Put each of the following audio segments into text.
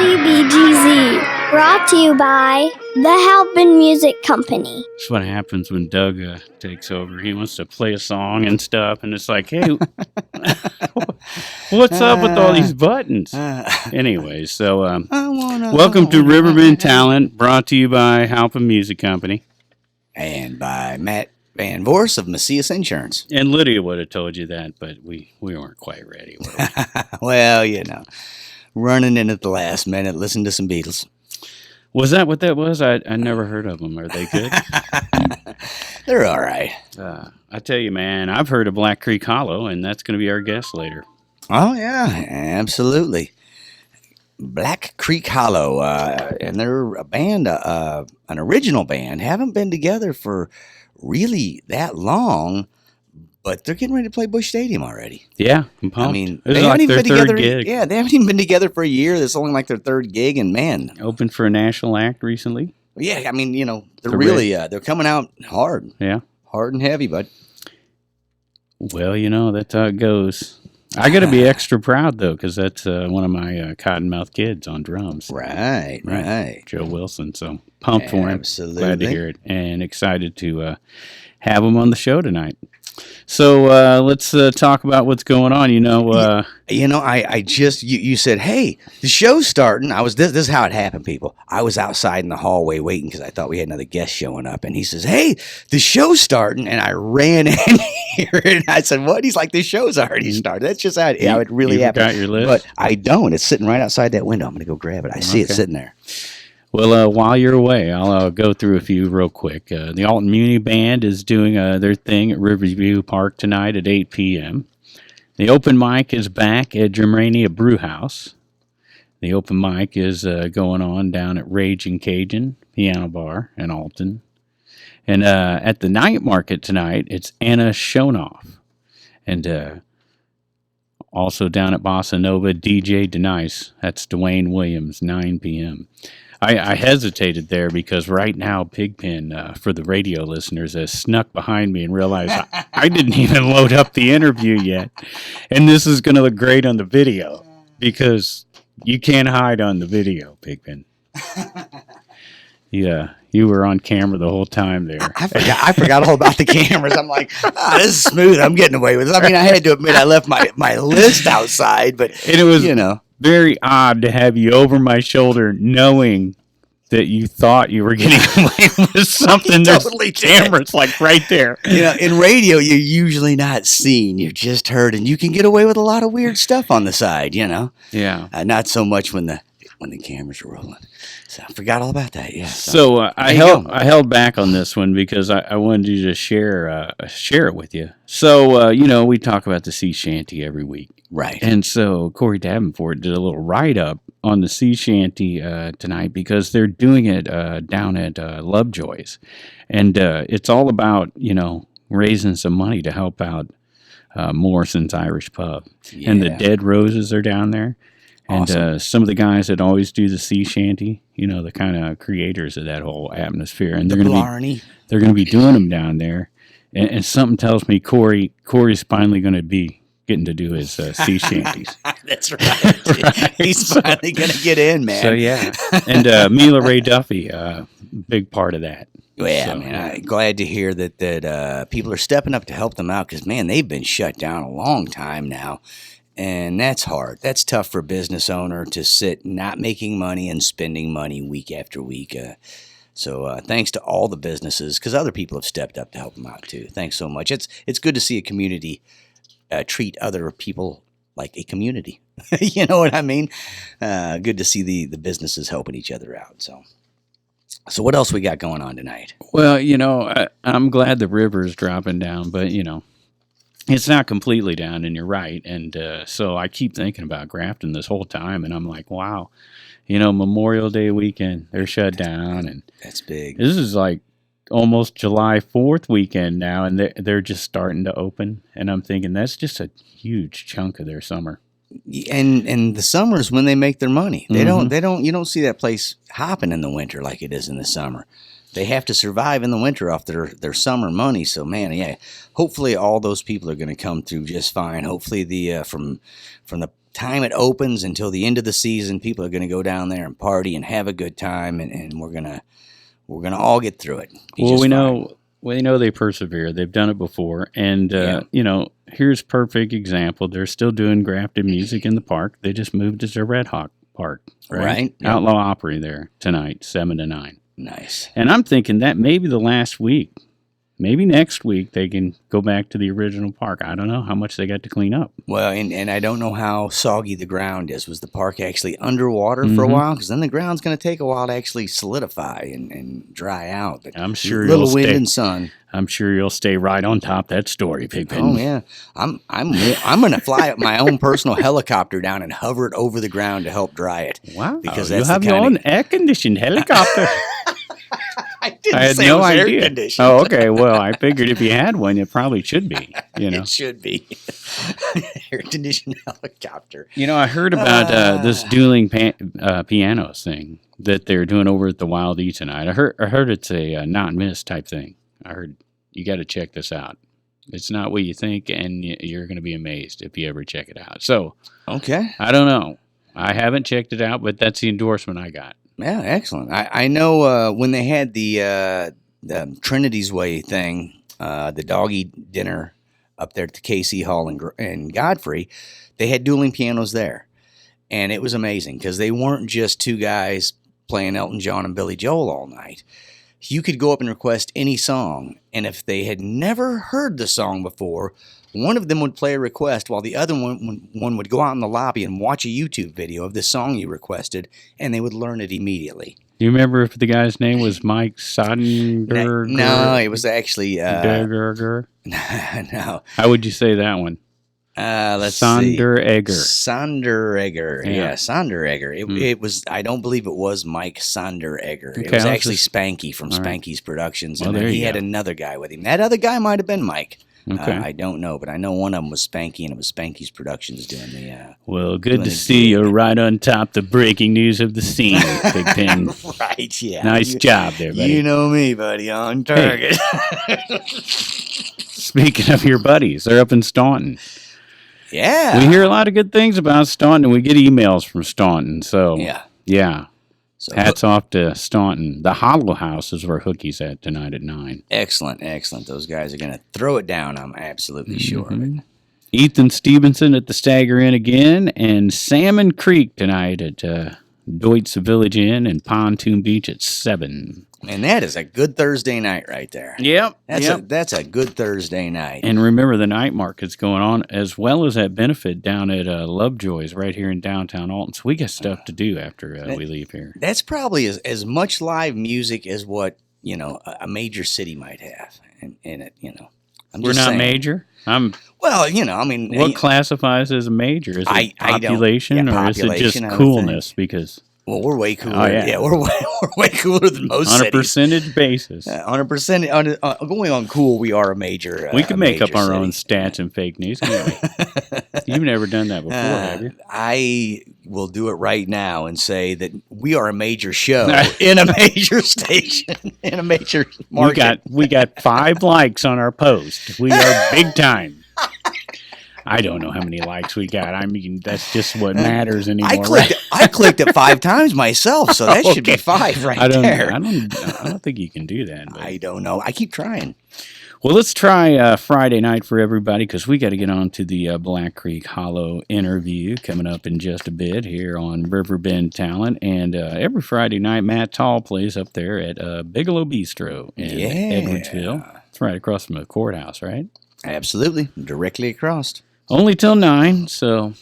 WBGZ, brought to you by the Halpin Music Company. That's what happens when Doug takes over. He wants to play a song and stuff, and it's like, hey, what's up with all these buttons? Anyway, so welcome to Riverbend Talent, brought to you by Halpin Music Company. And by Matt Van Voorhis of Macias Insurance. And Lydia would have told you that, but we weren't quite ready, were we? Well, you know, running in at the last minute, listen to some Beatles. Was that what that was? I never heard of them. Are they good? They're all right. I tell you, man, I've heard of Black Creek Hollow, and that's going to be our guest later. Oh, yeah, absolutely. Black Creek Hollow, and they're a band, an original band, haven't been together for really that long, but they're getting ready to play Busch Stadium already. Yeah, I'm pumped. I mean, this they is haven't like even their been third together. gig. Yeah, they haven't even been together for a year. This is only like their third gig, and man, Opened for a national act recently. yeah, I mean, you know, they're really they're coming out hard, Yeah. hard and heavy, but. Well, you know, that's how it goes. I got to be extra proud, though, because that's one of my Cottonmouth kids on drums. Right. Joe Wilson. So pumped for him. Absolutely. Glad to hear it. And excited to have him on the show tonight. So let's talk about what's going on. I just, you said, hey, the show's starting. This is how it happened, people. I was outside in the hallway waiting because I thought we had another guest showing up. And he says, hey, the show's starting. And I ran in here and I said, what? He's like, the show's already started. That's just how it really happened. Got your list? But I don't. It's sitting right outside that window. I'm going to go grab it. I see it sitting there. Well, while you're away, I'll go through a few real quick. The Alton Muni Band is doing their thing at Riverview Park tonight at 8 p.m. The open mic is back at Germania Brewhouse. The open mic is going on down at Raging Cajun Piano Bar in Alton. And at the night market tonight, it's Anna Shonoff. And also down at Bossa Nova, DJ Denice. That's Dwayne Williams, 9 p.m. I hesitated there because right now Pigpen, for the radio listeners, has snuck behind me and realized I didn't even load up the interview yet. And this is going to look great on the video because you can't hide on the video, Pigpen. Yeah, you were on camera the whole time there. I forgot all about the cameras. I'm like, this is smooth. I'm getting away with it. I mean, I had to admit I left my list outside, but and it was, very odd to have you over my shoulder knowing that you thought you were getting away with something. Totally cameras like right there. In radio, you're usually not seen. You're just heard, and you can get away with a lot of weird stuff on the side, Yeah. Not so much when the cameras are rolling. So I forgot all about that, yeah. So I held back on this one because I wanted you to share it with you. So, we talk about the sea shanty every week. Right. And so Corey Davenport did a little write-up on the sea shanty tonight because they're doing it down at Lovejoy's. And it's all about, raising some money to help out Morrison's Irish Pub. Yeah. And the Dead Roses are down there. Awesome. And some of the guys that always do the sea shanty, the kind of creators of that whole atmosphere. And they're going to be doing them down there. And something tells me Corey's finally going to be getting to do his sea shanties. That's right. He's finally going to get in, man. So, yeah. And Mila Ray Duffy, big part of that. Yeah, so, man, I'm glad to hear that people are stepping up to help them out because, man, they've been shut down a long time now. And that's hard. That's tough for a business owner to sit not making money and spending money week after week. So thanks to all the businesses because other people have stepped up to help them out, too. Thanks so much. It's good to see a community treat other people like a community. You know what I mean? Good to see the businesses helping each other out. So what else we got going on tonight? Well, I'm glad the river's dropping down, but, it's not completely down, and you're right. And so I keep thinking about Grafton this whole time, and I'm like, wow, Memorial Day weekend, they're shut down. And that's big. This is like almost July 4th weekend now, and they're just starting to open. And I'm thinking that's just a huge chunk of their summer. And the summer is when they make their money. You don't see that place hopping in the winter like it is in the summer. They have to survive in the winter off their summer money. So, man, yeah, hopefully all those people are going to come through just fine. Hopefully from the time it opens until the end of the season, people are going to go down there and party and have a good time, and we're gonna all get through it. Well, we know they persevere. They've done it before, and here's perfect example. They're still doing Grafton music in the park. They just moved it to Red Hawk Park, right? Yep. Outlaw Opry there tonight, 7 to 9. Nice. And I'm thinking that maybe the last week. Maybe next week they can go back to the original park. I don't know how much they got to clean up. Well, and I don't know how soggy the ground is. Was the park actually underwater for a while? Because then the ground's going to take a while to actually solidify and dry out. But I'm sure little wind and sun. I'm sure you'll stay right on top of that story, Pigpen. Oh yeah, I'm going to fly my own personal helicopter down and hover it over the ground to help dry it. Wow, because you have your own air-conditioned helicopter. I didn't had say no it was idea. air-conditioned. Oh, okay. Well, I figured if you had one, it probably should be. It should be air-conditioned helicopter. I heard about this dueling pianos thing that they're doing over at the Wild E tonight. I heard it's a not miss type thing. I heard you got to check this out. It's not what you think, and you're going to be amazed if you ever check it out. So, okay, I don't know. I haven't checked it out, but that's the endorsement I got. Yeah, excellent. I know when they had the Trinity's Way thing, the doggy dinner up there at the KC Hall and Godfrey, they had dueling pianos there. And it was amazing because they weren't just two guys playing Elton John and Billy Joel all night. You could go up and request any song, and if they had never heard the song before, one of them would play a request while the other one would go out in the lobby and watch a YouTube video of the song you requested, and they would learn it immediately. Do you remember if the guy's name was Mike Sonderger? No, it was actually... Dergerger? No. How would you say that one? Let's Sonderegger. Sonderegger. Yeah, Sonderegger. It was. I don't believe it was Mike Sonderegger. Okay, it was actually Spanky from Spanky's Productions, and there he you had go. another guy with him. That other guy might have been Mike. Okay. I don't know, but I know one of them was Spanky, and it was Spanky's Productions doing the... well, good to see you right on top the breaking news of the scene, Big Pen. Right, yeah. Nice job there, buddy. You know me, buddy, on target. Hey. Speaking of your buddies, they're up in Staunton. Yeah. We hear a lot of good things about Staunton, and we get emails from Staunton, so... Yeah. So, hats off to Staunton. The Hollow House is where Hookie's at tonight at 9. Excellent. Those guys are going to throw it down, I'm absolutely sure of it. Ethan Stevenson at the Stagger-Inn-Again, and Salmon Creek tonight at Deutz Village Inn and Pontoon Beach at 7. And that is a good Thursday night right there. Yep. That's a good Thursday night. And remember, the night market's going on, as well as that benefit down at Lovejoy's right here in downtown Alton. So we got stuff to do after we leave here. That's probably as much live music as what, a major city might have in it, We're not major? Well, I mean... What classifies as a major? Is it population, or is it just coolness? Because... Well, we're way cooler. Oh, yeah. We're way cooler than most cities. On a percentage basis. On a percentage, going on cool, we are a major. We can make up our own stats and fake news, can't we? You've never done that before, have you? I will do it right now and say that we are a major show in a major station, in a major market. We got 5 likes on our post. We are big time. I don't know how many likes we got. I mean, that's just what matters anymore. I clicked it 5 times myself, so that should be 5 there. I don't think you can do that. But. I don't know. I keep trying. Well, let's try Friday night for everybody, because we got to get on to the Black Creek Hollow interview coming up in just a bit here on Riverbend Talent. And every Friday night, Matt Taul plays up there at Bigelos Bistro in Edwardsville. It's right across from the courthouse, right? Absolutely. Directly across. Only till 9, so,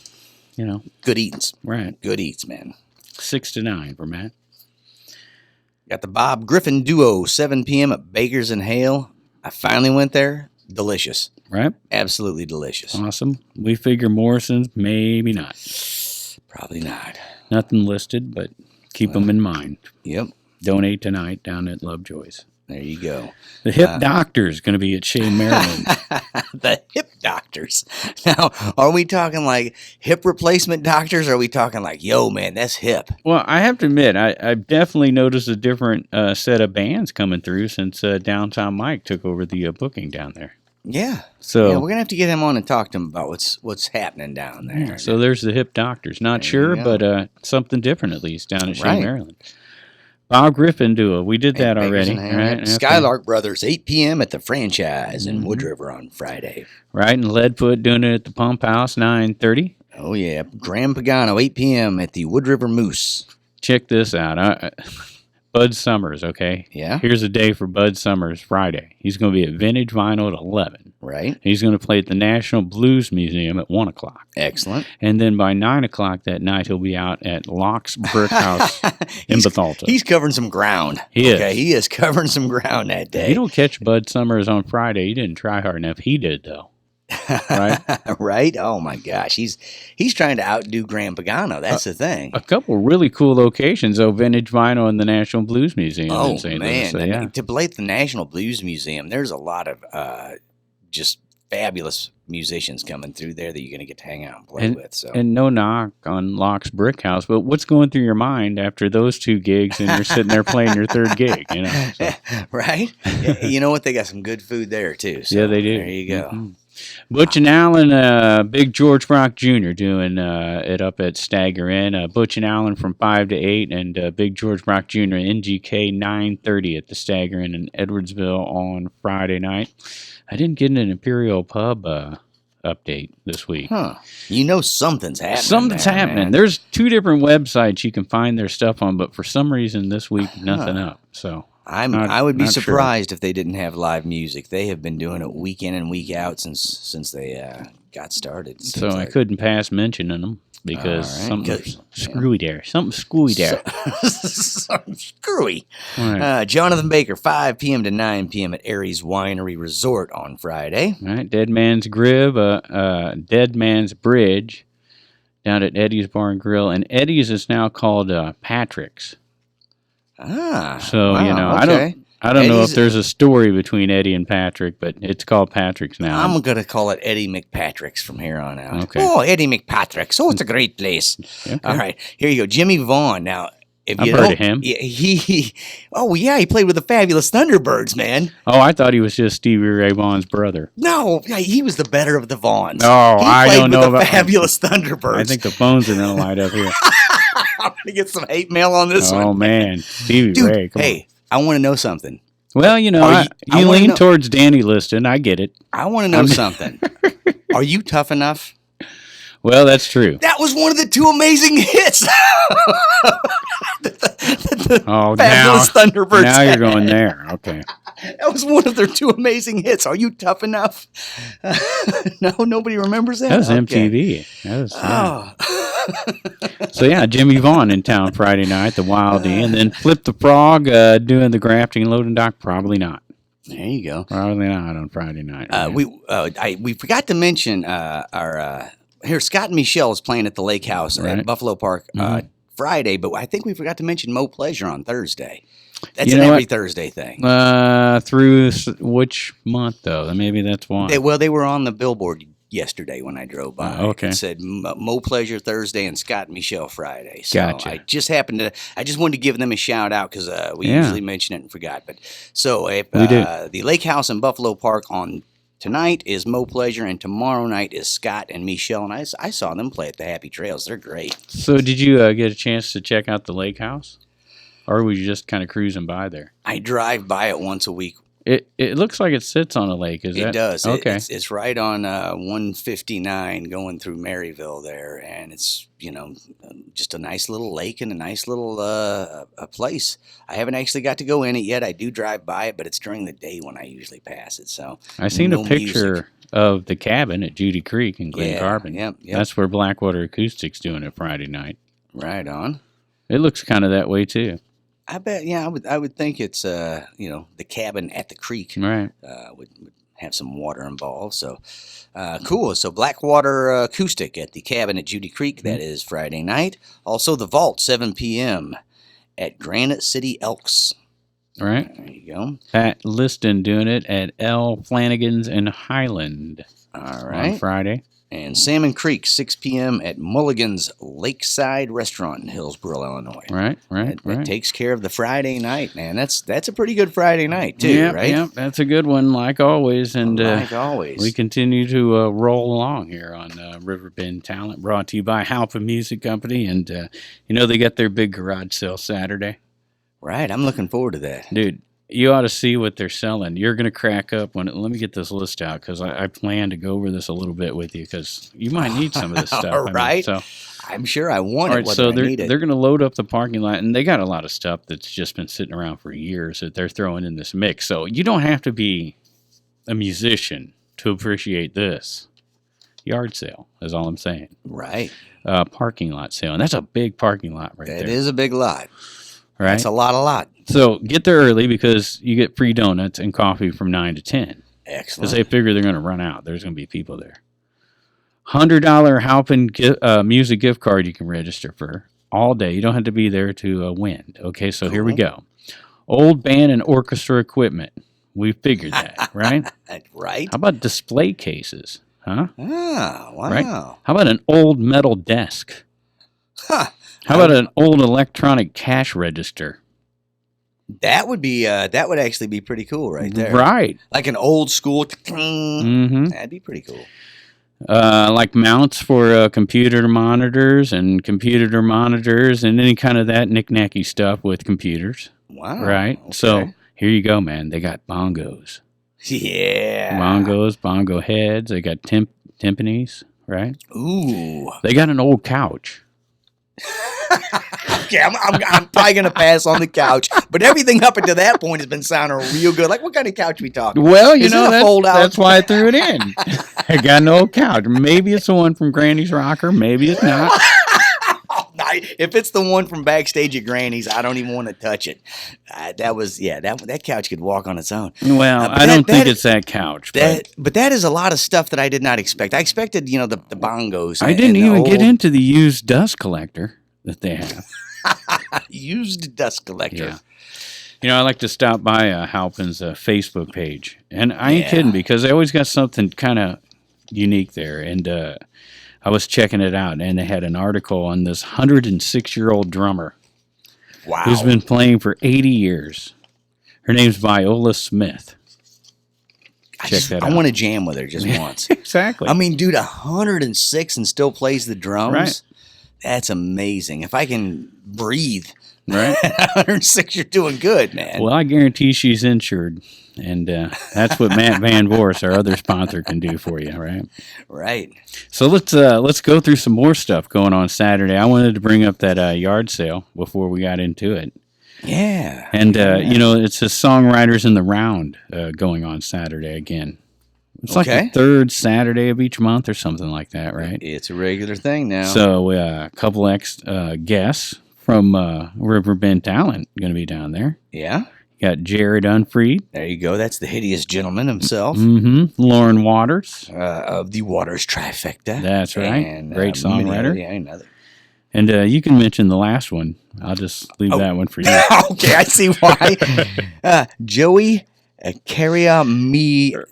Good eats. Right. Good eats, man. 6 to 9 for Matt. Got the Bob Griffin Duo, 7 p.m. at Baker's and Hale. I finally went there. Delicious. Right? Absolutely delicious. Awesome. We figure Morrison's, maybe not. Probably not. Nothing listed, but keep them in mind. Yep. Donate tonight down at Lovejoy's. There you go. The hip doctor's going to be at Chez, Marilyn. The hip doctors. Now, are we talking like hip replacement doctors, or are we talking like, yo, man, that's hip? Well, I have to admit, I've definitely noticed a different set of bands coming through since Downtown Mike took over the booking down there. Yeah. So yeah, we're gonna have to get him on and talk to him about what's happening down there. So there's the hip doctors. Not There sure, you go. but something different at least down at Chez, Right. Maryland. Bob Griffin duo. We did that And Bakers already, and Hale. right? Yep. Skylark Brothers, 8 p.m. at the franchise in Wood River on Friday. Right, and Leadfoot doing it at the Pump House, 9:30. Oh, yeah. Grand Pagano, 8 p.m. at the Wood River Moose. Check this out. Bud Summers, okay? Yeah. Here's a day for Bud Summers, Friday. He's going to be at Vintage Vinyl at 11. Right. He's going to play at the National Blues Museum at 1 o'clock. Excellent. And then by 9 o'clock that night, he'll be out at Laux Brickhouse in Bethalto. He's covering some ground. He is. Okay, he is covering some ground that day. You don't catch Bud Summers on Friday. He didn't try hard enough. He did, though. Right? Right? Oh, my gosh. He's trying to outdo Grand Pagano. That's the thing. A couple really cool locations, though. Vintage Vinyl and the National Blues Museum Oh, in St. man. Louis. So, yeah. To play at the National Blues Museum, there's a lot of just fabulous musicians coming through there that you're going to get to hang out and play with. So. And no knock on Laux Brickhouse, but what's going through your mind after those two gigs and you're sitting there playing your third gig, you know? So. Right? Yeah, you know what? They got some good food there, too. So Yeah, they do. There you go. Mm-hmm. Butch and Allen, Big George Brock Jr. doing it up at Stagger-Inn. Butch and Allen from 5 to 8, and Big George Brock Jr. NGK 9:30 at the Stagger-Inn in Edwardsville on Friday night. I didn't get an Imperial Pub update this week. Huh. You know something's happening. Something's there, happening. man. There's 2 different websites you can find their stuff on, but for some reason this week, nothing up. So I would be not sure. surprised if they didn't have live music. They have been doing it week in and week out since they got started. So I couldn't pass mentioning them because All right, something's good. screwy there. Something screwy there. Something screwy. All right. Johnathan Baker, 5 p.m. to 9 p.m. at AERIE'S Winery Resort on Friday. All right, Dead Man's Dead Man's Bridge down at Eddie's Bar and Grill, and Eddie's is now called Patrick's. So wow, you know, okay. I don't know Eddie's- if there's a story between Eddie and Patrick, but it's called Patrick's now. I'm going to call it Eddie McPatrick's from here on out. Okay. Oh, Eddie McPatrick's. Oh, it's a great place. Okay. All right, here you go. Jimmy Vaughn. Now, if I've you heard don't, of him. He played with the Fabulous Thunderbirds, man. Oh, I thought he was just Stevie Ray Vaughan's brother. No, he was the better of the Vaughns. Oh, he I played don't with know the about Fabulous Thunderbirds. I think the phones are going to light up here. I'm going to get some hate mail on this Oh, one. man. Stevie Dude, Ray, come hey, I want to know something. on. Well, you know, Are you I wanna lean know- towards Danny Liston. I get it. I want to know something. Are you tough enough? Well, that's true. That was one of the 2 amazing hits. Oh, Fabulous Thunderbirds. now you're going there. Okay. That was one of their 2 amazing hits. Are you tough enough? No, nobody remembers that. That was Okay. MTV. That was, yeah. Oh, So, yeah, Jimmy Vaughn in town Friday night, the Wild E. And then Flip the Frog doing the Grafton loading dock. Probably not. there you go. Probably not on Friday night. We forgot to mention our here. Scott and Michelle is playing at the Lake House Right. at Buffalo Park Friday, but I think we forgot to mention Mo Pleasure on Thursday. That's You an know every what? Thursday thing. Through which month, though? Maybe that's why. They were on the billboard yesterday when I drove by. Oh, okay. It said Mo Pleasure Thursday and Scott and Michelle Friday. So Gotcha. I just wanted to give them a shout out because we Yeah. usually mention it and forgot. But so if, We do. the Lake House in Buffalo Park on tonight is Mo Pleasure and tomorrow night is Scott and Michelle. And I saw them play at the Happy Trails. They're great. So, did you get a chance to check out the lake house? Or were you just kind of cruising by there? I drive by it once a week. It looks like it sits on a lake. Is It that does. Okay. It's right on 159 going through Maryville there, and it's just a nice little lake and a nice little a place. I haven't actually got to go in it yet. I do drive by it, but it's during the day when I usually pass it. So I seen no a picture music. of the cabin at Judy Creek in Glen Yeah, Carbon. yep. That's where Blackwater Acoustics doing it Friday night. Right on. It looks kind of that way too. I bet. Yeah, I would think it's the cabin at the creek Right. would have some water involved. So cool. So Blackwater Acoustic at the cabin at Judy Creek. That is Friday night. Also the Vault, 7 p.m. at Granite City Elks. Right. There you go. Pat Liston doing it at L. Flanagan's in Highland All on right. Friday. And Salmon Creek, 6 p.m. at Mulligan's Lakeside Restaurant in Hillsboro, Illinois. Right. That takes care of the Friday night, man. That's a pretty good Friday night, too, right? Yeah, that's a good one, like always. And like always. we continue to roll along here on Riverbend Talent, brought to you by Halpin Music Company. And, they got their big garage sale Saturday. Right, I'm looking forward to that. Dude, you ought to see what they're selling. You're going to crack up let me get this list out, because I plan to go over this a little bit with you, because you might need some of this stuff. All right. So I'm sure I want it, so I need it. they're going to load up the parking lot, and they got a lot of stuff that's just been sitting around for years that they're throwing in this mix. So you don't have to be a musician to appreciate this. Yard sale is all I'm saying. Right. Parking lot sale, and that's a big parking lot right there. It is a big lot. Right? That's a lot. So get there early, because you get free donuts and coffee from 9 to 10. Excellent. Because they figure they're going to run out. There's going to be people there. $100 Halpin music gift card you can register for all day. You don't have to be there to win. Okay, so Here we go. Old band and orchestra equipment. We figured that, right? Right. How about display cases? Huh? Oh, wow. Right? How about an old metal desk? Huh. How about an old electronic cash register? That would actually be pretty cool right there. Right. Like an old school. Mm-hmm. That'd be pretty cool. Like mounts for computer monitors and any kind of that knick-knacky stuff with computers. Wow. Right? Okay. So here you go, man. They got bongos. Yeah. Bongos, bongo heads. They got timpanis, right? Ooh. They got an old couch. Okay, I'm probably going to pass on the couch, but everything up until that point has been sounding real good. Like, what kind of couch are we talking? Well, that's why I threw it in. I got an old couch. Maybe it's the one from Granny's Rocker. Maybe it's not. If it's the one from backstage at Granny's, I don't even want to touch it. That couch could walk on its own. Well, I don't think it's that couch. But that is a lot of stuff that I did not expect. I expected, the bongos. I didn't even get into the used dust collector that they have. Used dust collector. Yeah. I like to stop by Halpin's Facebook page. And I ain't kidding, because they always got something kind of unique there. And I was checking it out, and they had an article on this 106-year-old drummer. Wow. Who's been playing for 80 years. Her name's Viola Smith. Check that out. I want to jam with her just once. Exactly. I mean, dude, 106 and still plays the drums. Right. That's amazing. If I can breathe, right? 106, you're doing good, man. Well, I guarantee she's insured, and that's what Matt Van Voorhis, our other sponsor, can do for you, right? Right. So let's go through some more stuff going on Saturday. I wanted to bring up that yard sale before we got into it. Yeah. And it's a Songwriters in the Round going on Saturday again. It's like the third Saturday of each month or something like that, right? It's a regular thing now. So a couple guests from Riverbend Talent going to be down there. Yeah. You got Jared Unfried. There you go. That's the hideous gentleman himself. Mm-hmm. Lauren Waters. Of the Waters trifecta. That's right. And, great songwriter. Another. And you can mention the last one. I'll just leave that one for you. Okay, I see why. Joey Caria Mitario.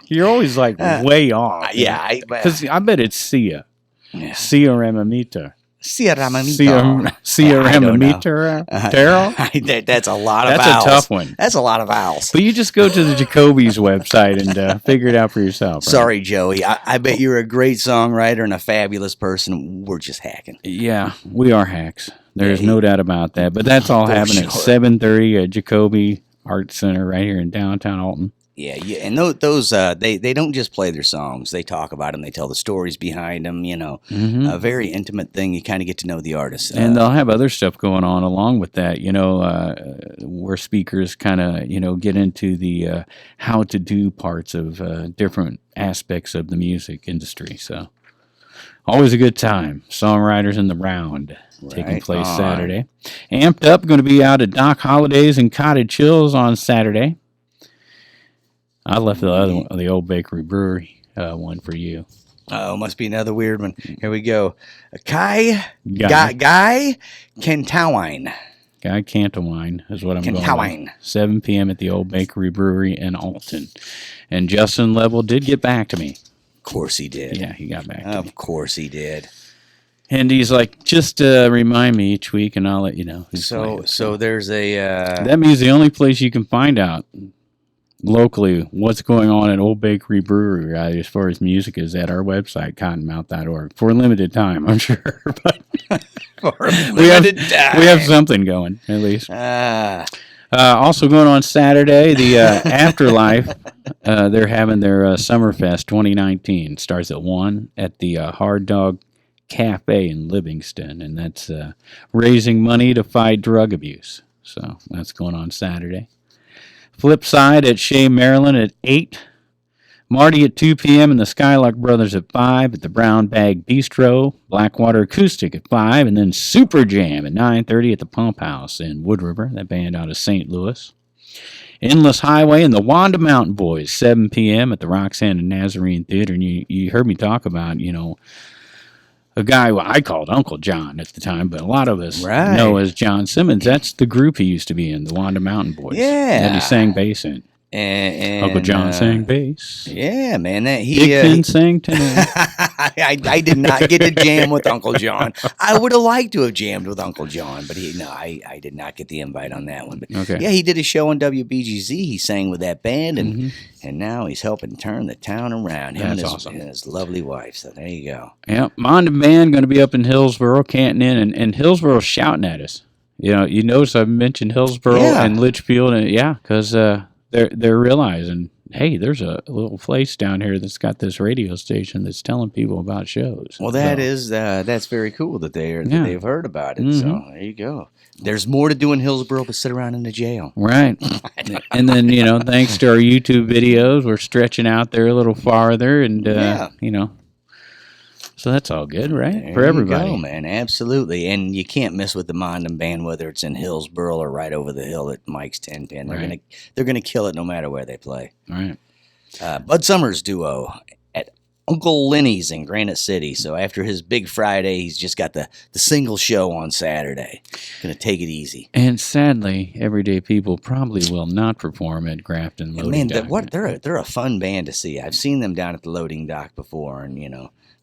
You're always like way off. Yeah. Because I bet it's Sia. Yeah. Sia Ramamita. Sia Ramamita. Sia Ramamita. Daryl? That's a lot of vowels. That's a tough one. That's a lot of vowels. But you just go to the Jacoby's website and figure it out for yourself. Right? Sorry, Joey. I bet you're a great songwriter and a fabulous person. We're just hacking. Yeah, we are hacks. There's no doubt about that. But that's all happening at 7:30 at Jacoby Art Center right here in downtown Alton. Yeah, and those they don't just play their songs. They talk about them. They tell the stories behind them. A very intimate thing. You kind of get to know the artist. And they'll have other stuff going on along with that. Where speakers kind of get into the how to do parts of different aspects of the music industry. So always a good time. Songwriters in the Round. Taking place Saturday. Amped Up, going to be out at Doc Holidays and Cottage Hills on Saturday. I left the other one, the Old Bakery Brewery one for you. Oh, must be another weird one. Here we go. Guy Kentawine. Guy Cantawine is what I'm going Cantawine. with. 7 p.m. at the Old Bakery Brewery in Alton. And Justin Level did get back to me. Of course he did. Yeah, he got back to me. Of course he did. And he's like, just remind me each week and I'll let you know. So there's a... that means the only place you can find out locally what's going on at Old Bakery Brewery, right, as far as music, is at our website, cottonmouth.org, for a limited time, I'm sure. But we have something going, at least. Also going on Saturday, the Afterlife, they're having their Summerfest 2019. Starts at 1 at the Hard Dog Cafe in Livingston, and that's raising money to fight drug abuse. So that's going on Saturday. Flip side at Chez, Marilyn at 8. Marty at 2 p.m. and the Skylark Brothers at 5 at the Brown Bag Bistro. Blackwater Acoustic at 5, and then Super Jam at 9:30 at the Pump House in Wood River, that band out of St. Louis. Endless Highway and the Wanda Mountain Boys, 7 p.m. at the Roxanne and Nazarene Theater. And you heard me talk about, a guy I called Uncle John at the time, but a lot of us know as John Simmons. That's the group he used to be in, the Wanda Mountain Boys. Yeah. That he sang bass in. And Uncle John sang bass. Yeah, man. Big Finn sang tenor. I did not get to jam with Uncle John. I would have liked to have jammed with Uncle John, but I did not get the invite on that one. But okay. Yeah, he did a show on WBGZ. He sang with that band, and now he's helping turn the town around. Him and his lovely wife. So there you go. Yeah, Mondam Band going to be up in Hillsboro, Canton Inn, and Hillsboro's shouting at us. You notice I've mentioned Hillsboro and Litchfield, and because they're realizing, hey, there's a little place down here that's got this radio station that's telling people about shows. Well, that's very cool that they've heard about it. So there you go. There's more to do in Hillsboro but sit around in the jail. Right. And then, thanks to our YouTube videos, we're stretching out there a little farther, and so that's all good, right? There for everybody. You go, man. Absolutely. And you can't miss with the Mondam Band, whether it's in Hillsboro or right over the hill at Mike's 10 Pin. They're gonna kill it no matter where they play. All right. Bud Summers duo at Uncle Lenny's in Granite City. So after his big Friday, he's just got the single show on Saturday. Gonna take it easy. And sadly, everyday people probably will not perform at Grafton Loading Dock. They're a fun band to see. I've seen them down at the loading dock before, and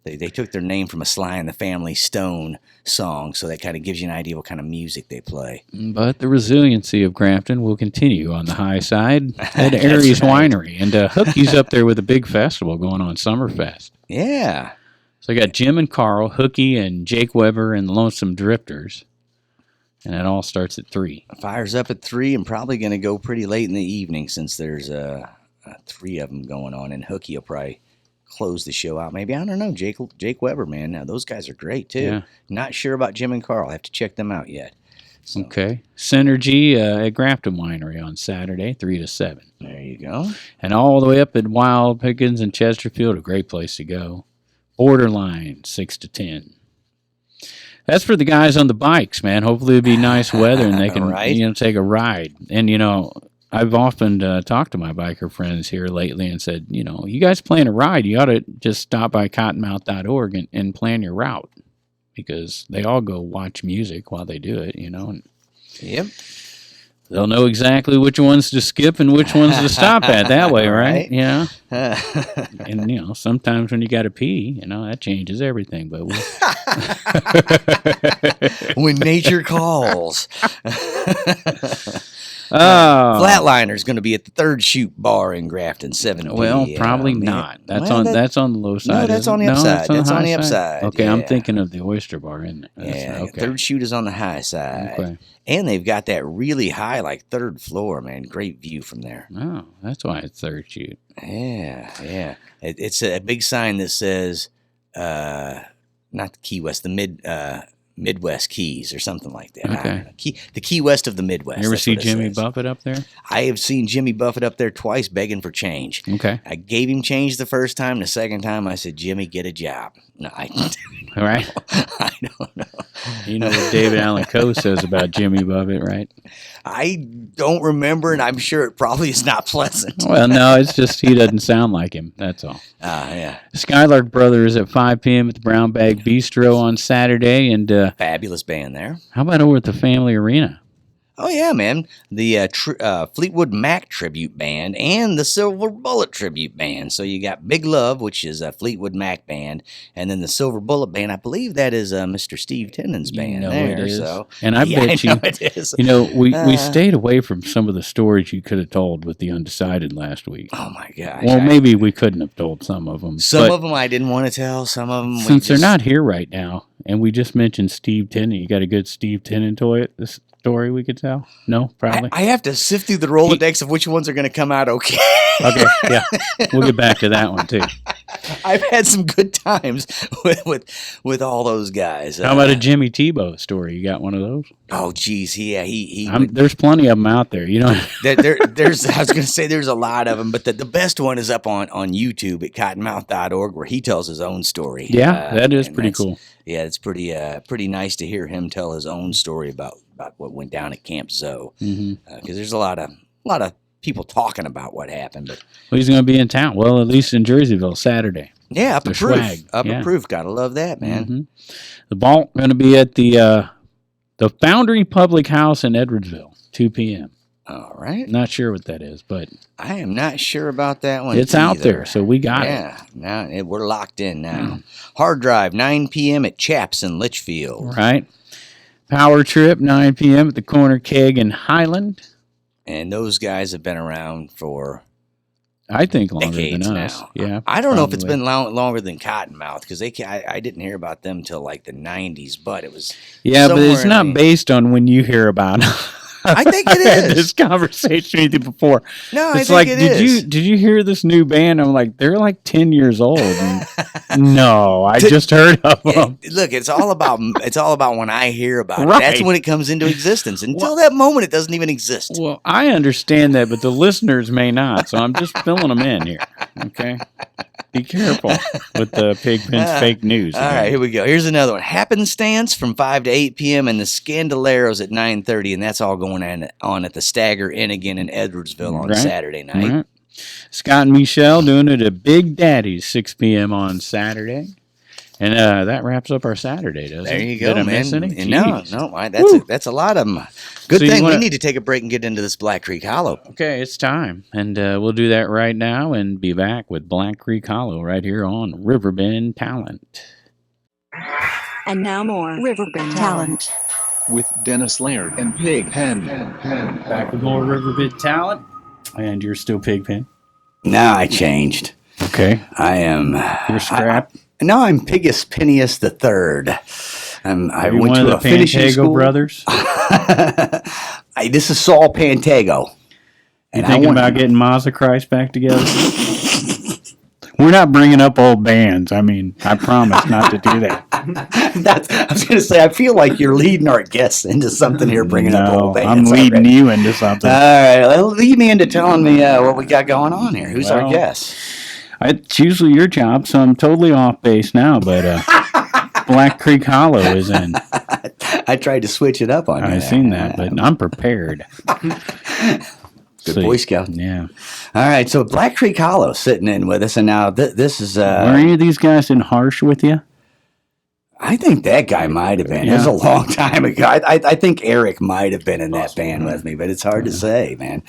They took their name from a Sly and the Family Stone song, so that kind of gives you an idea what kind of music they play. But the resiliency of Grafton will continue on the high side at AERIE'S Winery. And Hookie's up there with a big festival going on, Summerfest. Yeah. So I got Jim and Carl, Hookie and Jake Weber and the Lonesome Drifters. And it all starts at 3. Fires up at 3 and probably going to go pretty late in the evening since there's 3 of them going on. And Hookie will probably close the show out. Maybe, I don't know, Jake Weber, man. Now, those guys are great, too. Yeah. Not sure about Jim and Carl. I have to check them out yet. So. Okay. Synergy at Grafton Winery on Saturday, 3 to 7. There you go. And all the way up at Wild Pickens in Chesterfield, a great place to go. Borderline, 6 to 10. That's for the guys on the bikes, man. Hopefully it'll be nice weather and they can take a ride. And, I've often talked to my biker friends here lately and said, you guys plan a ride, you ought to just stop by cottonmouth.org and plan your route, because they all go watch music while they do it, And yep. They'll know exactly which ones to skip and which ones to stop at that way, right? Yeah. And, sometimes when you got to pee, that changes everything. But when nature calls. Flatliner's going to be at the Third Shoot Bar in Grafton, 7 p.m. Well, probably not. That's on the low side. No, that's on the upside. That's on the upside. Okay, yeah. I'm thinking of the Oyster Bar, isn't it? Okay. Third Shoot is on the high side. Okay. And they've got that really high, third floor, man. Great view from there. Oh, that's why it's Third Shoot. Yeah. It's a big sign that says, not the Key West, the Midwest Keys or something like that. Okay. The Key West of the Midwest. You ever see Jimmy Buffett up there? I have seen Jimmy Buffett up there twice begging for change. Okay. I gave him change the first time. The second time I said, Jimmy, get a job. No, All right. I don't know. You know what David Allen Coe says about Jimmy Buffett, right? I don't remember, and I'm sure it probably is not pleasant. Well, no, it's just he doesn't sound like him. That's all. Yeah. Skylark Brothers at 5 p.m. at the Brown Bag Bistro on Saturday. And fabulous band there. How about over at the Family Arena? Oh, yeah, man. The Fleetwood Mac tribute band and the Silver Bullet tribute band. So you got Big Love, which is a Fleetwood Mac band, and then the Silver Bullet band. I believe that is Mr. Steve Tennant's band it is. So. And I bet know it is. We stayed away from some of the stories you could have told with the Undecided last week. Oh, my gosh. Well, maybe we couldn't have told some of them. Some of them I didn't want to tell. Some of them they're not here right now, and we just mentioned Steve Tennant. You got a good Steve Tennant story we could tell? No, probably. I have to sift through the Rolodex of which ones are going to come out okay. Okay, yeah. We'll get back to that one, too. I've had some good times with all those guys. How about a Jimmy Tebow story? You got one of those? Oh, geez. Yeah, he there's plenty of them out there. You know, there's I was going to say there's a lot of them, but the best one is up on YouTube at cottonmouth.org where he tells his own story. Yeah, that is pretty cool. Yeah, it's pretty nice to hear him tell his own story about what went down at Camp Zoe. Because there's a lot of people talking about what happened. But he's going to be in town. Well, at least in Jerseyville Saturday. Yeah, up a proof. Swag. Up a proof. Gotta love that, man. The Vault going to be at the Foundry Public House in Edwardsville, 2 p.m. All right. Not sure what that is, but I am not sure about that one. It's out there, so we got it. Yeah, now we're locked in now. Hard Drive, 9 p.m. at Chaps in Litchfield. Right. Power Trip, 9 p.m. at the Corner Keg in Highland. And those guys have been around for, I think, longer decades than us. now. Yeah, I don't know if it's been longer than Cottonmouth because I didn't hear about them till like the 90s, but it was. Yeah, but it's not based on when you hear about them. I think it is. I had this conversation with you before. No, it's I think like, it is. Did you hear this new band? I'm like, they're like 10 years old. No, I just heard of them. Look, it's all about when I hear about it. Right. That's when it comes into existence. Until that moment, it doesn't even exist. Well, I understand that, but the listeners may not. So I'm just filling them in here. Okay. Be careful with the Pigpen's fake news. All right, here we go. Here's another one. Happenstance from 5 to 8 p.m. and the Scandaleros at 9:30, and that's all going on at the Stagger-Inn-Again in Edwardsville on Saturday night. Right. Scott and Michelle doing it at Big Daddy's 6 p.m. on Saturday. And that wraps up our Saturday, doesn't it? There you go, Did I man. miss any? No, that's a lot of them. Good thing we need to take a break and get into this Black Creek Hollow. Okay, it's time. And we'll do that right now and be back with Black Creek Hollow right here on Riverbend Talent. And now more Riverbend Talent. With Dennis Laird and Pigpen. Back with more Riverbend Talent. And you're still Pigpen? No, I changed. Okay. I am. You're strapped? No, I'm Pigus Phineas the Third. I went one to of a the finishing Pantego school. brothers? This is Saul Pantego. You thinking about getting Mazda Christ back together? We're not bringing up old bands. I mean, I promise not to do that. I was going to say, I feel like you're leading our guests into something here, bringing up old bands. I'm leading you into something. All right, well, lead me into telling me what we got going on here. Who's our guest? It's usually your job, so I'm totally off base now, but Black Creek Hollow is in. I tried to switch it up on you. I've seen that, but I'm prepared. Good Boy Scout. Yeah. All right, so Black Creek Hollow sitting in with us, and now this is... Were any of these guys in Harsh with you? I think that guy might have been. It was a long time ago. I think Eric might have been in that band with me, but it's hard to say, man.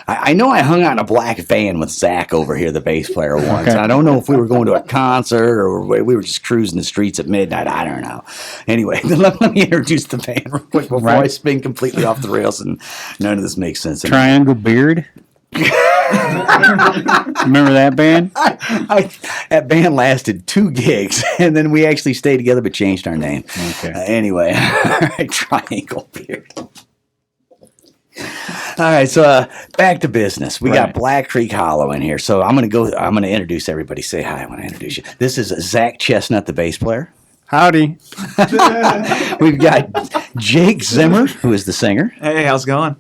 I know I hung out in a black van with Zach over here, the bass player, once. Okay. I don't know if we were going to a concert or we were just cruising the streets at midnight. I don't know. Anyway, let me introduce the band real quick before I spin completely off the rails and none of this makes sense anymore. Triangle Beard? Remember that band? That band lasted 2 gigs, and then we actually stayed together but changed our name. Okay. Anyway, Triangle Beard. All right, so back to business. We got Black Creek Hollow in here, so I'm gonna introduce everybody. Say hi. I want to introduce you. This is Zach Chestnut, the bass player. Howdy. We've got Jake Zimmer, who is the singer. Hey, how's it going?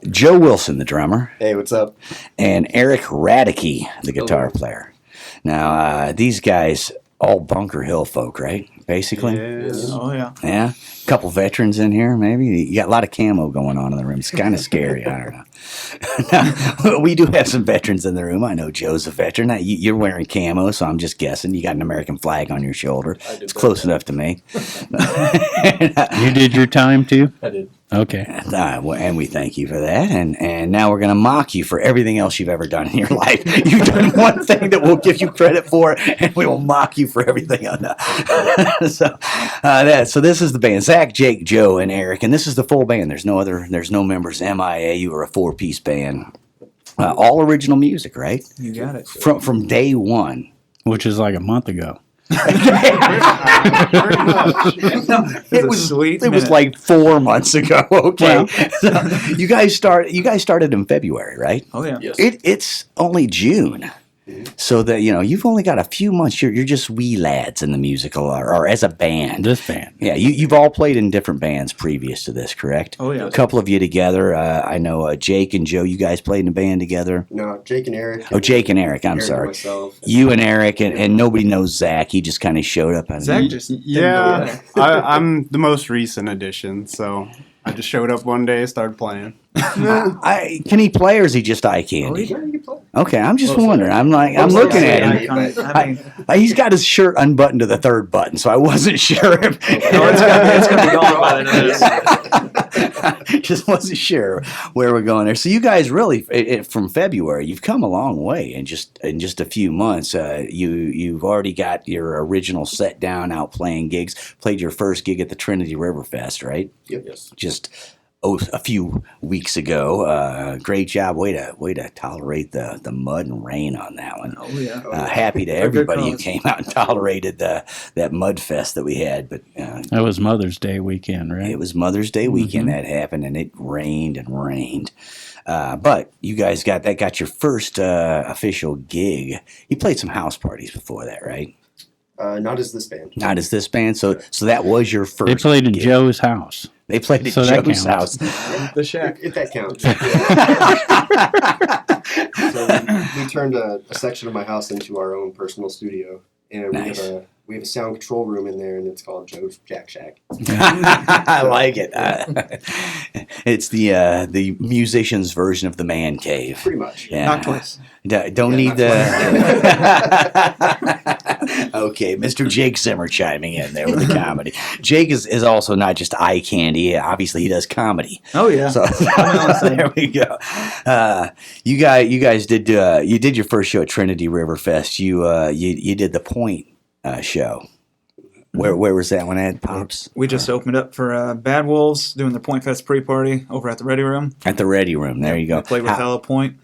Joe Wilson, the drummer. Hey, what's up? And Eric Radicke, the guitar player. Now, these guys, all Bunker Hill folk, right? Basically? Yes. Oh, yeah. Yeah? A couple veterans in here, maybe? You got a lot of camo going on in the room. It's kind of scary. I don't know. Now, we do have some veterans in the room. I know Joe's a veteran. Now, you're wearing camo, so I'm just guessing. You got an American flag on your shoulder. It's close enough to me. You did your time, too? I did. Okay. And we thank you for that. And now we're going to mock you for everything else you've ever done in your life. You've done one thing that we'll give you credit for, and we will mock you for everything else. So this is the band: Zach, Jake, Joe, and Eric. And this is the full band. There's no members MIA. You were a 4-piece band. All original music, right? You got it. From day one. Which is like a month ago. It was like 4 months ago. Okay, so you guys started in February, right? Oh yeah. Yes. It's only June, so that you've only got a few months. You're just wee lads in the musical or as a band. This band. Yeah, you've all played in different bands previous to this, correct? Oh yeah. A couple of you together. I know Jake and Joe. You guys played in a band together. No, Jake and Eric. Oh, Jake and Eric. I'm Eric sorry. And myself. You and Eric, and nobody knows Zach. He just kind of showed up. Zach just Yeah, I'm the most recent addition, so I just showed up one day, started playing. Can he play, or is he just eye candy? Yeah, you can play. Okay, I'm just wondering. I'm looking at him. I mean, He's got his shirt unbuttoned to the third button, so I wasn't sure if. it's gonna be gone by the end of this. Just wasn't sure where we're going there. So you guys really, from February, you've come a long way in just a few months. You've already got your original set down, out playing gigs. Played your first gig at the Trinity River Fest, right? Yep. Yes. Just a few weeks ago. Great job. Way to tolerate the mud and rain on that one. Oh yeah. Happy to everybody who came out and tolerated that mud fest that we had. But That was Mother's Day weekend, right? it was Mother's Day weekend that happened, and it rained and rained. But you guys got your first official gig. You played some house parties before that, right? Not as this band. Not as this band. So that was your first. They played in gig. Joe's house. They played at So that Joe's counts. house. The shack. If that counts. So we turned a section of my house into our own personal studio, and Nice. we have a sound control room in there, and it's called Joe's Jack Shack. I like it. It's the musician's version of the man cave. Pretty much. Yeah. Not twice. Don't need not the. Okay, Mr. Jake Zimmer chiming in there with the comedy. Jake is also not just eye candy. Obviously, he does comedy. Oh yeah. So there we go. You guys did you did your first show at Trinity River Fest. You did the Point show. Where was that one at, Pops? We just opened up for Bad Wolves doing the Point Fest pre-party over at the Ready Room. At the Ready Room. There you go. I played with Hale Point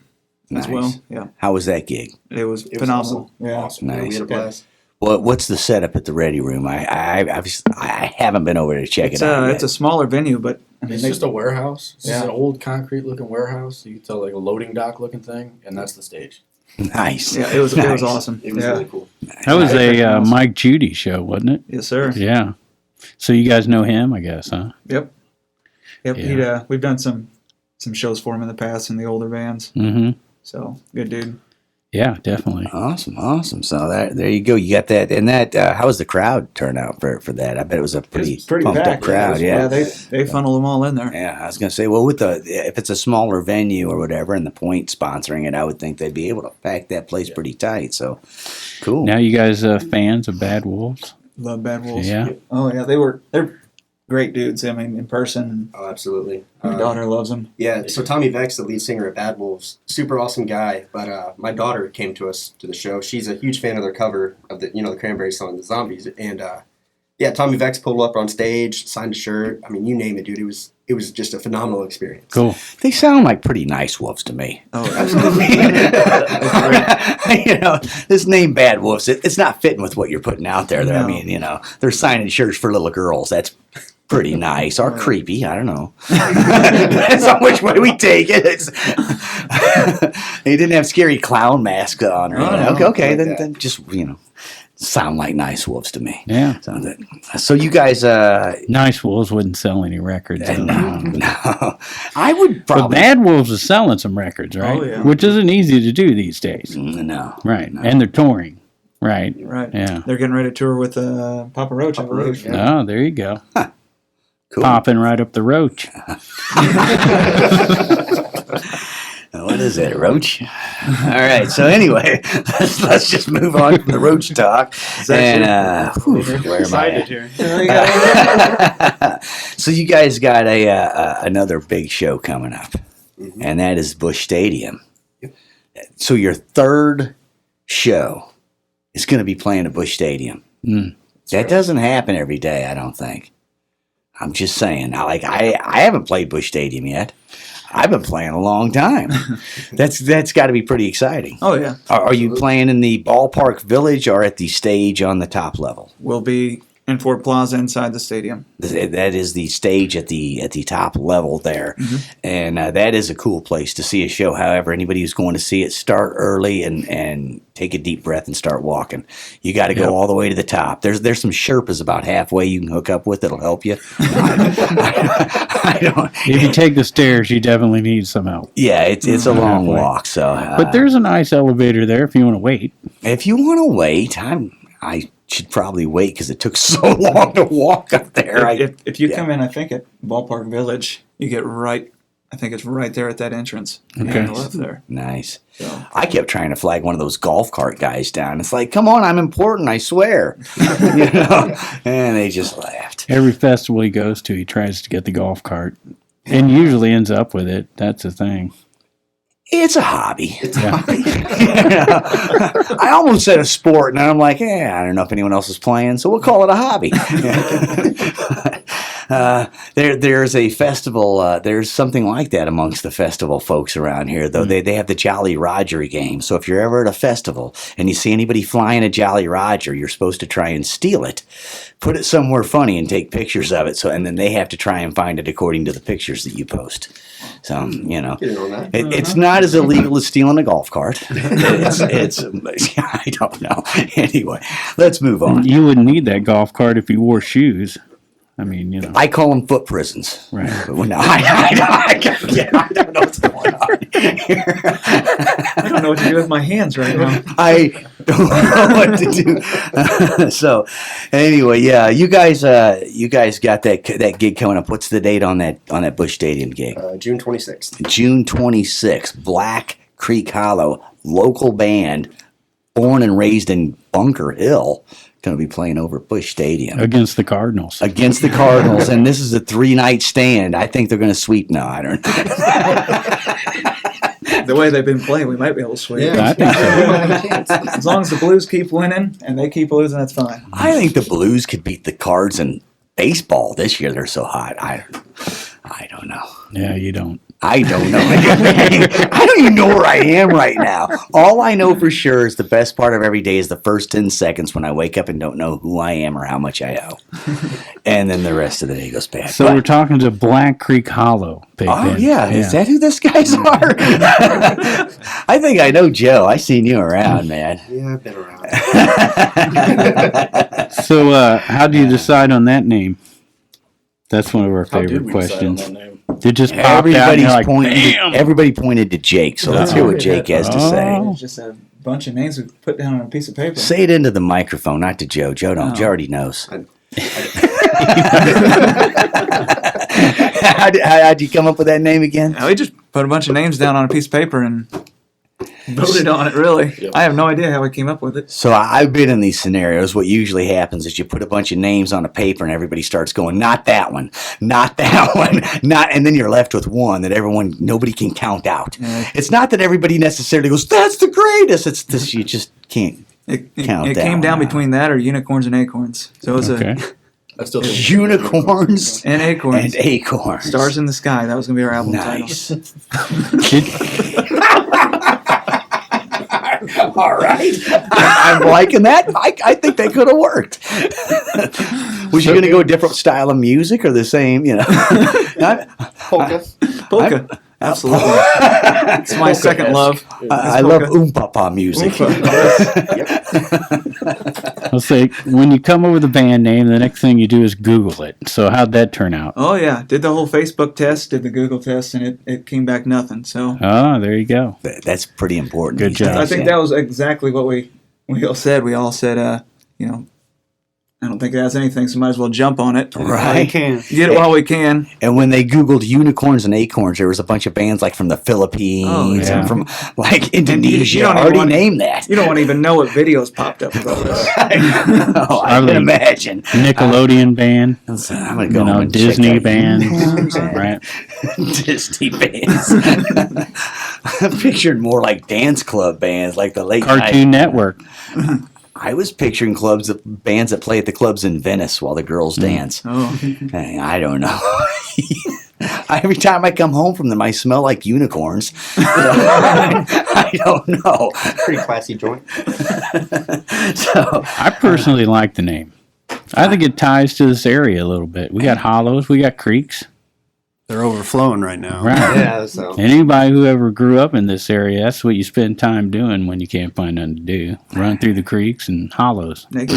Nice. as well. Yeah, How was that gig? it was It was phenomenal. awesome. Yeah. Awesome. Yeah, we Nice. had a blast. What's the setup at the Ready Room? I haven't been over to check It's it out. it's a smaller venue, but I mean, It's they, just a warehouse. It's just Yeah. an old concrete looking warehouse. You can tell like a loading dock looking thing, and that's the stage. Nice. yeah, it was Nice. awesome. It was Yeah. really cool. That was a Mike Judy show, wasn't it? Yes, sir. Yeah. So you guys know him, I guess, huh? Yep. Yeah. He'd, we've done some shows for him in the past in the older bands. Mm-hmm. So good dude. Yeah, definitely. Awesome. So there you go. You got that. And that, how was the crowd turnout for that? I bet it was a pretty pumped up packed. crowd. Yeah. They funnel them all in there. Yeah, I was gonna say, well, if it's a smaller venue or whatever, and the Point sponsoring it, I would think they'd be able to pack that place pretty tight. So, cool. Now you guys fans of Bad Wolves? Love Bad Wolves. Yeah. Oh yeah, they're great dudes. I mean, in person, Oh, absolutely. my daughter loves them. Yeah, so Tommy Vex, the lead singer at Bad Wolves, super awesome guy. But my daughter came to us to the show. She's a huge fan of their cover of the Cranberry song, "The Zombies." And yeah, Tommy Vex pulled up on stage, signed a shirt. I mean, you name it, dude. It was just a phenomenal experience. Cool. They sound like pretty nice wolves to me. Oh, absolutely. This name Bad Wolves, it's not fitting with what you're putting out there. I No. mean, they're signing shirts for little girls. That's pretty nice or creepy. I don't know. Depends on which way we take it. He didn't have scary clown masks on. Or anything. Okay, like then just sound like nice wolves to me. Yeah. So you guys, Nice Wolves wouldn't sell any records. though. no, I would But probably Bad Wolves is selling some records, right? Oh, yeah. Which isn't easy to do these days. no. Right. And they're touring. Right. Right. Yeah. They're getting ready to tour with Papa Roach. I Papa believe. Roach, yeah. Oh, there you go. Cool. Popping right up the roach. Well, What is it, roach? All right. So anyway, let's just move on from the roach talk. And where am I at? So you guys got another big show coming up, and that is Busch Stadium. So your third show is going to be playing at Busch Stadium. That doesn't happen every day, I don't think. I'm just saying. I haven't played Busch Stadium yet. I've been playing a long time. That's got to be pretty exciting. Oh, yeah. Are you playing in the ballpark village or at the stage on the top level? We'll be in Ford Plaza inside the stadium. That is the stage at the top level there, and that is a cool place to see a show. However, anybody who's going to see it, start early and take a deep breath and start walking. You got to go all the way to the top. There's some Sherpas about halfway you can hook up with that'll help you. I don't. If you take the stairs, you definitely need some help. Yeah, it's a long walk. So, but there's a nice elevator there if you want to wait. If you want to wait, I should probably wait because it took so long to walk up there. If you come in, I think at Ballpark Village, you get right. I think it's right there at that entrance. Okay, left there. Nice. So. I kept trying to flag one of those golf cart guys down. It's like, come on, I'm important, I swear. And they just laughed. Every festival he goes to, he tries to get the golf cart, and usually ends up with it. That's the thing. It's a hobby. I almost said a sport, and I'm like, I don't know if anyone else is playing, so we'll call it a hobby. There's a festival. There's something like that amongst the festival folks around here, though. They have the Jolly Roger game. So if you're ever at a festival and you see anybody flying a Jolly Roger, you're supposed to try and steal it, put it somewhere funny, and take pictures of it. And then they have to try and find it according to the pictures that you post. So it's not as illegal as stealing a golf cart. It's I don't know. Anyway, let's move on. You wouldn't need that golf cart if you wore shoes. I mean, I call them foot prisons. Right. But no, I don't know what's going on here. I don't know what to do with my hands right now. I don't know what to do. So, anyway, yeah, you guys got that gig coming up. What's the date on that Busch Stadium gig? June 26th. June 26th. Black Creek Hollow, local band, born and raised in Bunker Hill. Going to be playing over at Busch Stadium against the Cardinals. And this is a 3-night stand. I think they're going to sweep. No, I don't. The way they've been playing, we might be able to sweep. Yeah, I think so. As long as the Blues keep winning and they keep losing, that's fine. I think the Blues could beat the Cards in baseball this year. They're so hot. I don't know. Yeah, you don't. I don't know. I don't even know where I am right now. All I know for sure is the best part of every day is the first 10 seconds when I wake up and don't know who I am or how much I owe. And then the rest of the day goes bad. So we're talking to Black Creek Hollow. Yeah. Is that who these guys are? I think I know Joe. I seen you around, man. Yeah, I've been around. So how do you decide on that name? That's one of our favorite questions. It just popped out. Everybody pointed to Jake, so let's hear what Jake has to say. It's just a bunch of names we put down on a piece of paper. Say it into the microphone, not to Joe. Joe already knows. How'd you come up with that name again? We just put a bunch of names down on a piece of paper and voted on it, really. Yep. I have no idea how we came up with it. So I've been in these scenarios. What usually happens is you put a bunch of names on a paper and everybody starts going, not that one, not that one, and then you're left with one that nobody can count out. It's not that everybody necessarily goes, that's the greatest. It's this, you just can't count that. It came down between that or unicorns and acorns. So it was unicorns and acorns. Stars in the Sky. That was going to be our album title. All right. I'm liking that. I think that could have worked. Was you going to go a different style of music or the same, Polka. Absolutely. It's my second love. I love oom-pa-pa music. I'll say, when you come up with a band name, the next thing you do is Google it. So how'd that turn out? Oh, yeah. Did the whole Facebook test, did the Google test, and it came back nothing. So. Oh, there you go. That's pretty important. Good job. I think that was exactly what we all said. We all said, I don't think it has anything, so might as well jump on it. Right. Get it while we can. And when they Googled unicorns and acorns, there was a bunch of bands like from the Philippines and from like Indonesia. You don't already named that. You don't even know what videos popped up about this. I can imagine. Nickelodeon band. I'm gonna go home and Disney check band. that. Right. Disney bands. I'm picturing more like dance club bands, like the late Cartoon Network. I was picturing bands that play at the clubs in Venice while the girls dance. Oh. I don't know. Every time I come home from them, I smell like unicorns. I don't know. Pretty classy joint. So I personally like the name. I think it ties to this area a little bit. We got hollows, we got creeks. They're overflowing right now. Right. Yeah, so. Anybody who ever grew up in this area, that's what you spend time doing when you can't find nothing to do. Run through the creeks and hollows. Naked.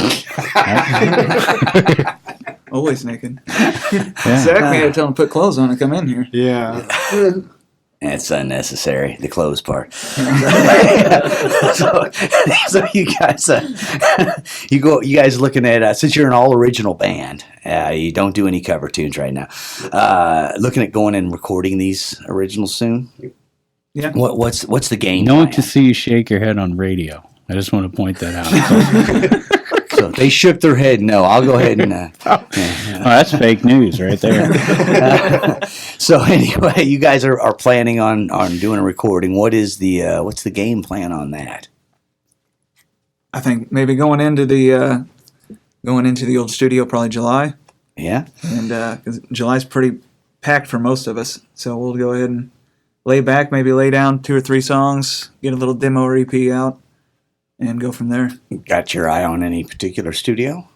Always naked. Yeah. Zach, we had to tell him to put clothes on and come in here. Yeah. that's unnecessary. The clothes part. so you guys, you guys looking at since you're an all original band, you don't do any cover tunes right now. Looking at going and recording these originals soon. Yeah. What's the game? No one plan? can see you shake your head on radio. I just want to point that out. So they shook their head. No, I'll go ahead and. Oh, that's fake news right there. So anyway, you guys are planning on doing a recording. What's the game plan on that? I think maybe going into the old studio probably July, Yeah. and 'cause July's pretty packed for most of us, so we'll go ahead and lay back, maybe lay down 2 or 3 songs, get a little demo or EP out, and go from there. Got your eye on any particular studio?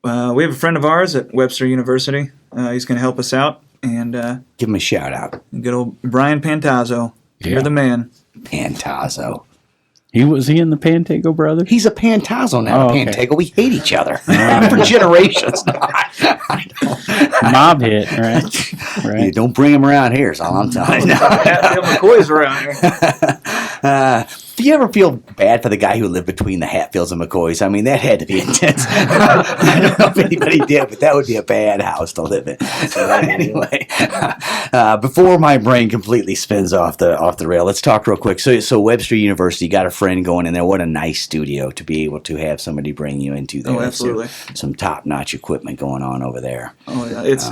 We have a friend of ours at Webster University. He's going to help us out, and Give him a shout out. good old Brian Pantazzo. Yeah. You're the man. Pantazzo. Was he in the Pantego Brothers? He's a Pantazzo now. Oh, okay. Pantego. We hate each other for generations. Mob hit, right? You Right. don't bring him around here. Is all I'm telling you. Hatfield McCoy's around here. Do you ever feel bad for the guy who lived between the Hatfields and McCoys? I mean, that had to be intense. I don't know if anybody did, but that would be a bad house to live in. So anyway, before my brain completely spins off the rail, let's talk real quick. So Webster University, you got a friend going in there. What a nice studio to be able to have somebody bring you into there. Oh, absolutely. Some top-notch equipment going on over there. Oh yeah, it's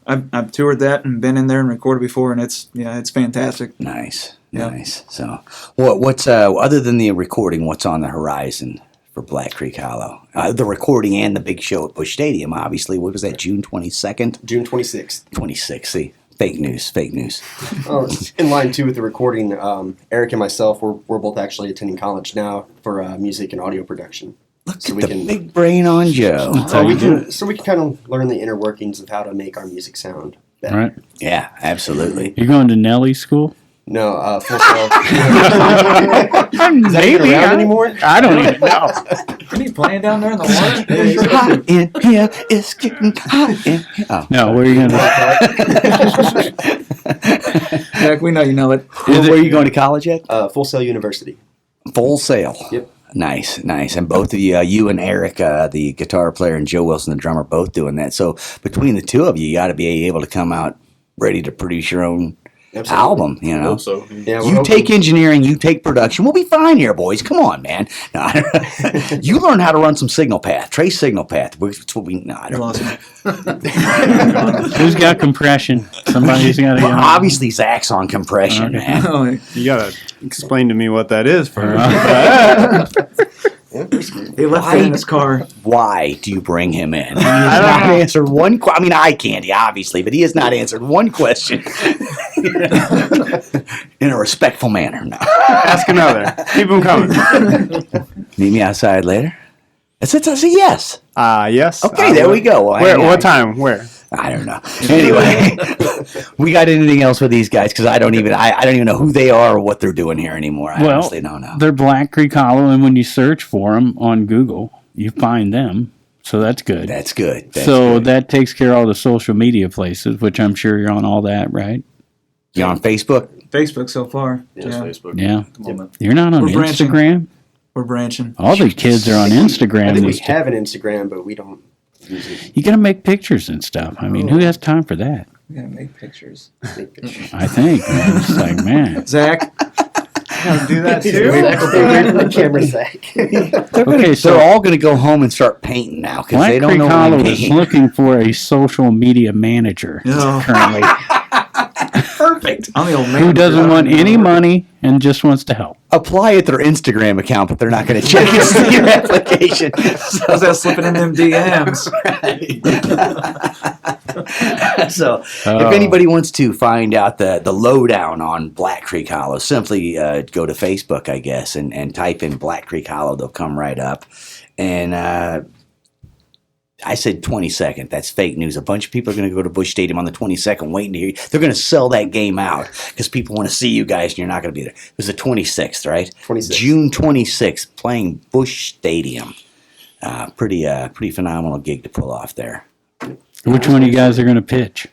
I've toured that and been in there and recorded before, and it's fantastic. Nice. Yeah. Nice. So, what's other than the recording? What's on the horizon for Black Creek Hollow? The recording and the big show at Busch Stadium. Obviously, what was that? June 22nd, June 26th. 26th. See, fake news. Fake news. Oh, in line too with the recording. Eric and myself, we're both actually attending college now for music and audio production. Look So at we the can- big brain on Joe. So we can kind of learn the inner workings of how to make our music sound better. Right. Yeah, absolutely. You going to Nelly school? No, Full Sail. Maybe. around anymore? I don't even know. Isn't he playing down there in the water? Hot in here, it's getting hot in here. Oh. No, where are you going to? Jack, we know you know it. Where are you going to college at? Full Sail University. Full Sail. Yep. Nice. And both of you and Eric, the guitar player, and Joe Wilson, the drummer, both doing that. So between the two of you, you got to be able to come out ready to produce your own album, you know. Hope so. Yeah, You take engineering, you take production. We'll be fine here, boys. Come on, man. No, you learn how to run some signal path. Trace signal path. That's what we. No, I don't. Awesome. Who's got compression? Somebody's got to. Well, obviously, Zach's on compression, man. Oh, You gotta explain to me what that is first. he left it in his car. Why do you bring him in? He has not answered one question. I mean, I can't, obviously, but he has not answered one question in a respectful manner. No. Ask another. Keep them coming. Meet me outside later. That's a yes. Yes. Okay, there we go. Well, Where? hang on. What time? Where? I don't know. Anyway, we got anything else with these guys? Because I don't even know who they are or what they're doing here anymore. I honestly don't know. They're Black Creek Hollow, and when you search for them on Google, you find them. So that's good. That's good. That takes care of all the social media places, which I'm sure you're on all that, right? You on Facebook? Facebook so far. Just Facebook. Yeah. At the moment. You're not on We're branching. Instagram? We're branching. All the kids are on I Instagram. think we these days. have an Instagram, but we don't You got to make pictures and stuff. I mean, who has time for that? We gotta make pictures. I think. Man. It's like, man. Zach, Gotta do that too. The camera Zach. Okay, so They're all going to go home and start painting now because Black they don't Creek know Hollow what is looking for a social media manager Oh. currently Perfect. I'm the old man. who doesn't want any money and just wants to help. Apply at their Instagram account, but they're not going to check your application. How's that slipping in them DMs? So, if anybody wants to find out the lowdown on Black Creek Hollow, simply go to Facebook, I guess, and type in Black Creek Hollow. They'll come right up. And I said 22nd. That's fake news. A bunch of people are going to go to Busch Stadium on the 22nd waiting to hear you. They're going to sell that game out because people want to see you guys and you're not going to be there. It was the 26th, right? 26th. June 26th, playing Busch Stadium. Pretty phenomenal gig to pull off there. Which one of you guys are going to pitch?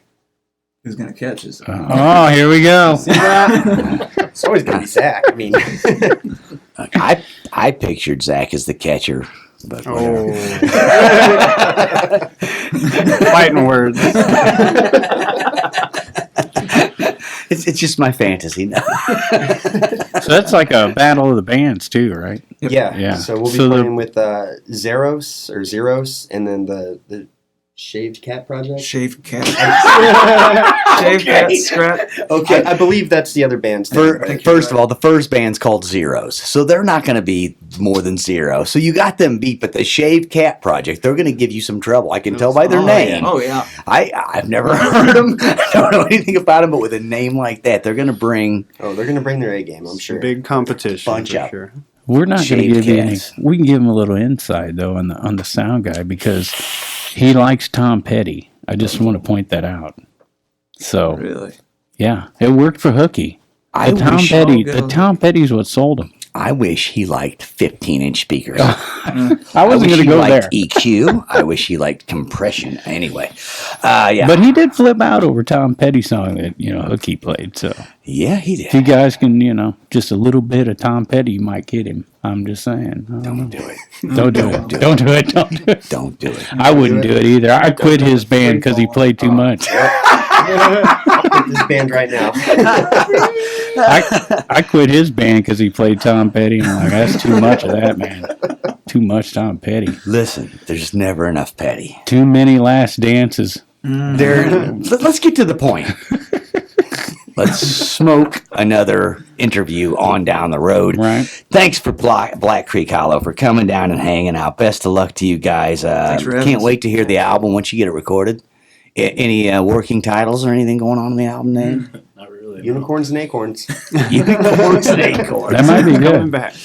Who's gonna catch us? Oh, here we go. It's always going to be Zach. I mean, I pictured Zach as the catcher. But Oh. Fighting words. it's just my fantasy. So that's like a battle of the bands too, right? yeah. So we'll be So playing with Zeros, and then the Shaved Cat Project. Shaved cat. Shaved cat scrap. Okay. I believe that's the other band's name. First of all, the first band's called Zeros, so they're not going to be more than zero. So you got them beat, but the Shaved Cat Project, they're going to give you some trouble. I can tell by their name. Oh yeah. I've never heard them. I don't know anything about them, but with a name like that, they're going to bring. Oh, they're going to bring their A game, I'm sure. Big competition. Bunch for up. sure. We're not going to Shaved give you any. cats. We can give him a little insight though on the sound guy because he likes Tom Petty. I just want to point that out. So Really? yeah, it worked for Hooky. I The Tom wish, Petty. Oh, The good. Tom Petty's what sold him. I wish he liked 15-inch speakers. I wasn't wish going to he go liked there. EQ. I wish he liked compression. Anyway, yeah, But he did flip out over Tom Petty's song that Hooky played. So yeah, he if you did. guys can just a little bit of Tom Petty, you might get him. I'm just saying. Don't do it. Don't do it. Don't do it. Don't do it. Don't do it. I wouldn't do it either. I quit his band because he played too much. This band right now. I quit his band because he played Tom Petty. I'm like, that's too much of that, man. Too much Tom Petty. Listen, there's never enough Petty. Too many last dances. Let's get to the point. Let's smoke another interview on down the road. Right. Thanks for Black Creek Hollow for coming down and hanging out. Best of luck to you guys. Thanks for having Can't us. wait to hear the album once you get it recorded. Any working titles or anything going on in the album name? Not really. Unicorns and Acorns. Unicorns and Acorns. That might be Coming good. back.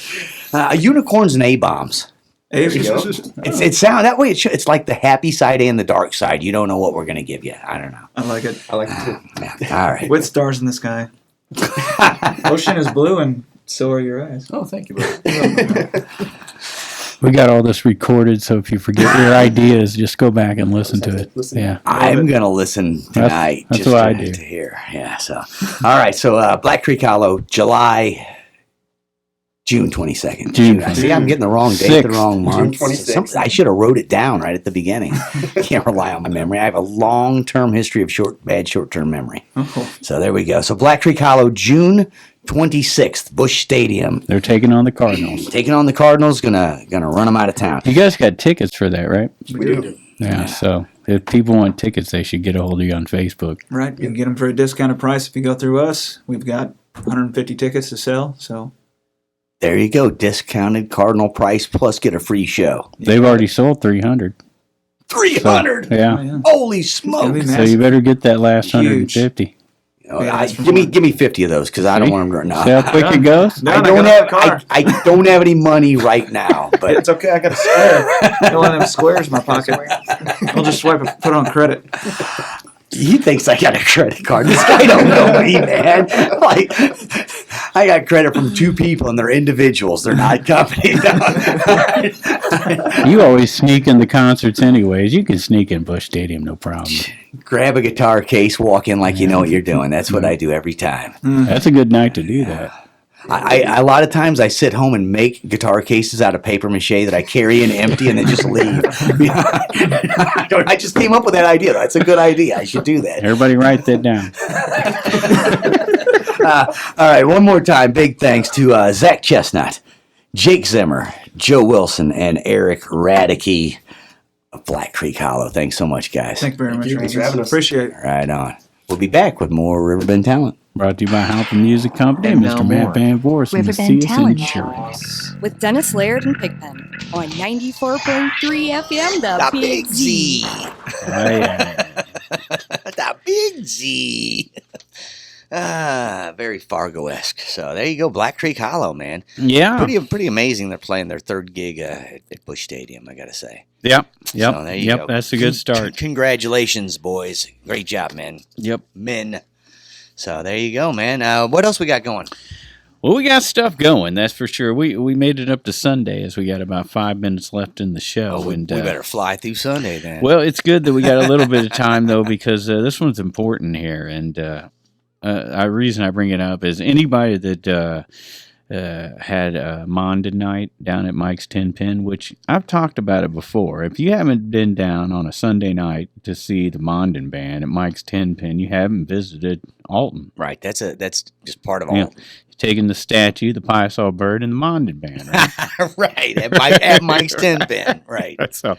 Unicorns and A-bombs. Hey, There you go. It sound that way. It's like the happy side and the dark side. You don't know what we're gonna give you. I don't know. I like it. I like it too. Yeah, all right. With stars in the sky. Ocean is blue and so are your eyes. Oh, thank you, buddy. We got all this recorded, so if you forget your ideas, just go back and listen to it. Yeah. I'm gonna listen tonight. That's just what I to do. hear. Yeah. So, all right. So, Black Creek Hollow, June 22nd. June. See, I'm getting the wrong date, the 6th. wrong month. June 26th. I should have wrote it down right at the beginning. Can't rely on my memory. I have a long-term history of bad short-term memory. Oh, So there we go. So Black Creek Hollow, June 26th, Busch Stadium. They're taking on the Cardinals. Taking on the Cardinals, gonna run them out of town. You guys got tickets for that, right? We do. Yeah. So if people want tickets, they should get a hold of you on Facebook. right. You can get them for a discounted price if you go through us. We've got 150 tickets to sell. So There you go. Discounted Cardinal price plus get a free show. They've already sold 300. 300. Yeah. yeah. Holy It's gonna smoke! be So you better get that last Huge. 150. Yeah, that's for give me fun. 50 of those because I don't want them to See how quick it goes? No, I don't have any money right now, but It's okay. I got a spare. Got one of them squares in my pocket. I'll just swipe it, put on credit. he thinks I got a credit card. This guy don't know me, man. Like, I got credit from 2 people and they're individuals. They're not company. You always sneak in the concerts anyways. You can sneak in Busch Stadium, no problem. Grab a guitar case, walk in like you know what you're doing. That's what I do every time. That's a good night to do that. A lot of times I sit home and make guitar cases out of paper mache that I carry in empty and then just leave. I just came up with that idea. That's a good idea. I should do that. Everybody write that down. All right, one more time. Big thanks to Zach Chestnut, Jake Zimmer, Joe Wilson, and Eric Radicke of Black Creek Hollow. Thanks so much, guys. Thank you very much. Thanks for having us. Appreciate it. Right on. We'll be back with more Riverbend Talent. Brought to you by Halpin Music Company and And Mr. no Matt more. Van Voorhis and Riverbend Macias Talent. Insurance. With Dennis Laird and Pigpen on 94.3 FM, the Big Z. The Big Z. Very Fargo-esque. So there you go, Black Creek Hollow, man. Yeah. Pretty amazing. They're playing their third gig at Busch Stadium, I gotta say. Yep. So there you go. That's a good start. Congratulations, boys. Great job, man. Yep. Men. So there you go, man. What else we got going? Well, we got stuff going, that's for sure. We made it up to Sunday as we got about 5 minutes left in the show. We better fly through Sunday then. Well, it's good that we got a little bit of time, though, because this one's important here. And the reason I bring it up is anybody that had a Mondin night down at Mike's 10 Pin, which I've talked about it before. If you haven't been down on a Sunday night to see the Mondin band at Mike's 10 Pin, you haven't visited Alton. Right. That's just part of Yeah. Alton. You're taking the statue, the Piasol Bird, and the Mondin band, right? Right. At Mike's 10 Pin. Right. So,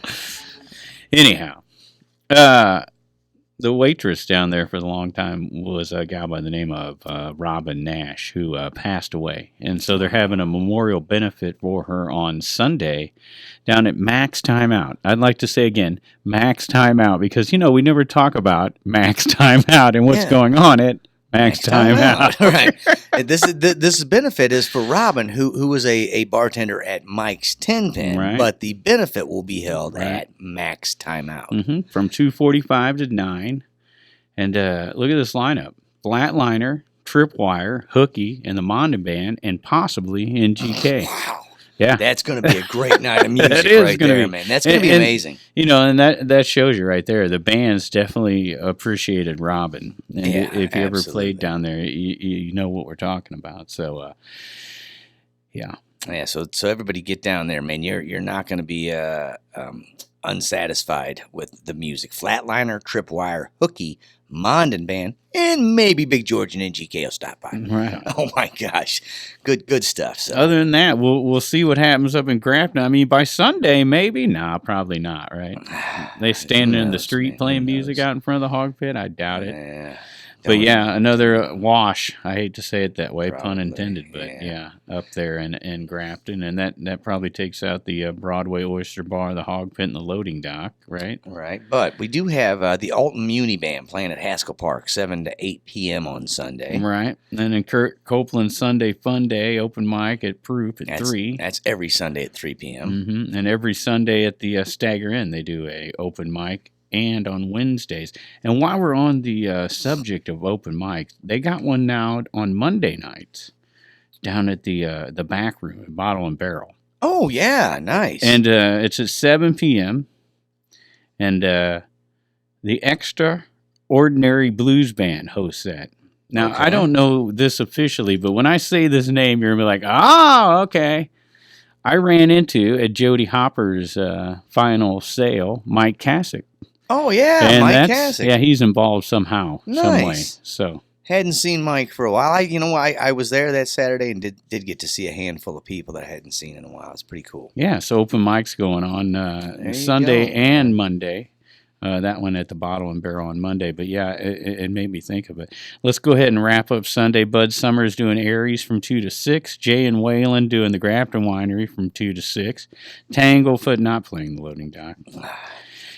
anyhow, the waitress down there for a long time was a guy by the name of Robin Nash, who passed away. And so they're having a memorial benefit for her on Sunday down at Max Timeout. I'd like to say again, Max Timeout, because, we never talk about Max Timeout and what's going on at Max Timeout. Right. This benefit is for Robin, who was a bartender at Mike's 10 Pin, Right. but the benefit will be held at Max Timeout. From 2:45 to 9. And look at this lineup. Flatliner, Tripwire, Hooky, and the Mondin Band, and possibly NGK. Wow. Yeah. That's going to be a great night of music That is right gonna there, be. man. That's going to be And, amazing. And that shows you right there. The band's definitely appreciated Robin. And Yeah, if you ever absolutely. played down there, you know what we're talking about. So, yeah. Yeah, so everybody get down there, man. You're not going to be unsatisfied with the music. Flatliner, Tripwire, Hooky, Mondin Band, and maybe Big George and NGK will stop by. Right. Oh my gosh, good stuff. So Other than that, we'll see what happens up in Grafton. I mean, by Sunday, maybe. Nah, probably not. Right? They standing in the street playing music out in front of the hog pit. I doubt it. yeah. But yeah, another wash. I hate to say it that way, pun Probably, intended. But yeah, up there in Grafton, and that probably takes out the Broadway Oyster Bar, the Hog Pit, and the loading dock, right? Right, but we do have the Alton Muni Band playing at Haskell Park, 7 to 8 p.m. on Sunday. Right. And then in Copeland Sunday Fun Day, open mic at Proof at 3. That's every Sunday at 3 p.m. And every Sunday at the Stagger-Inn, they do a open mic. And on Wednesdays. And while we're on the subject of open mics, they got one now on Monday nights down at the back room at Bottle and Barrel. Oh, yeah, nice. And it's at 7 p.m. And the Extraordinary Blues Band hosts that. Now, Okay. I don't know this officially, but when I say this name, you're going to be like, oh, okay. I ran into at Jody Hopper's final sale, Mike Kasich. Oh, yeah, And Mike that's- Kasich. Yeah, he's involved somehow, some way. Nice. So Hadn't seen Mike for a while. I was there that Saturday and did get to see a handful of people that I hadn't seen in a while. It's pretty cool. yeah, so open mics going on you Sunday go. and Monday. That one at the Bottle and Barrel on Monday. But yeah, it made me think of it. Let's go ahead and wrap up Sunday. Bud Summers doing AERIE'S from 2 to 6. Jay and Waylon doing the Grafton Winery from 2 to 6. Tanglefoot not playing the loading dock.